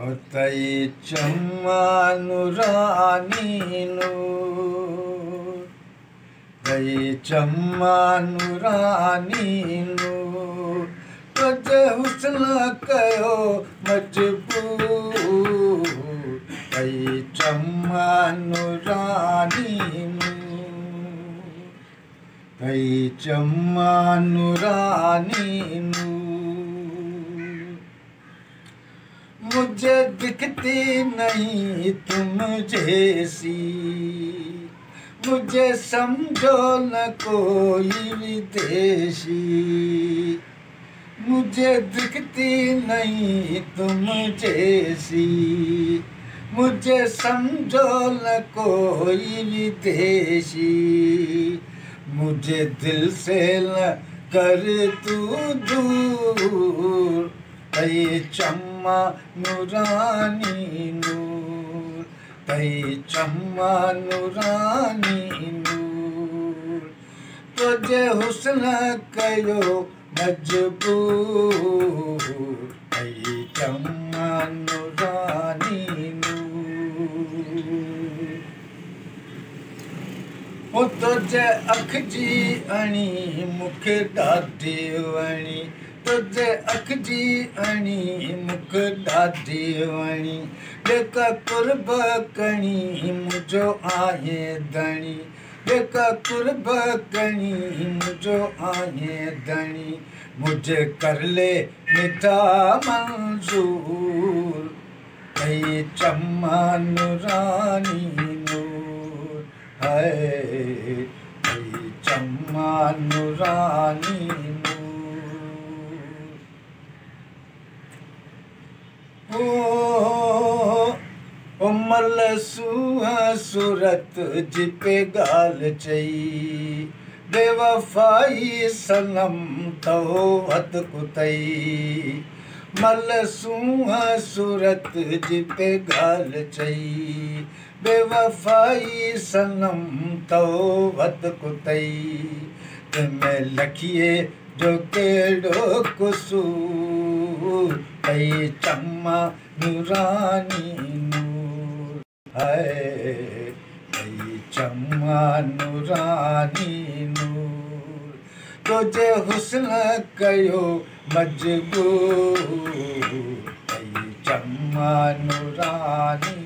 तई चम्मा नूरानी नूर, तई चम्मा नूरानी नूर, तुझे हुस्न कयो मजबूर। तई चम्मा नूरानी नूर, तई चम्मा नूरानी नूर। मुझे दिखती नहीं तुम जैसी, मुझे समझो न कोई विदेशी। मुझे दिखती नहीं तुम जैसी, मुझे समझो न कोई विदेशी। मुझे दिल से न कर तू दूर। तई चम्मा नूरानी नूर, तई चम्मा नूरानी नूर, तुझे हुस्न कयो मजबूर। तई चम्मा नूरानी नूर। ओ तुझे अख जी अणी मूंखे ॾाढी वणी, तुझे अख जी अणी मूंखे ॾाढी वणी। जेका कुर्ब कणी मुंहिंजो आहे धणी, जेका कुर्ब कणी मुंहिंजो आहे धणी। मुझे कर ले मिठा मंज़ूर। तई चम्मा नूरानी नूर, हाय तई चम्मा नूरानी नूर। ओ मल सूहा सूरत जिपे गाल चई, बेवफाई सनम तो वत कुतई। मल सूहा सूरत जिपे गाल चई, बेवफाई सनम तो वत कुतई। मैं लखिए जो केड़ो कसूर। तई चम्मा नूरानी नूर, हाय तई चम्मा नूरानी नूर, तुझे हुस्न कयो मजबूर। तई चम्मा नूरानी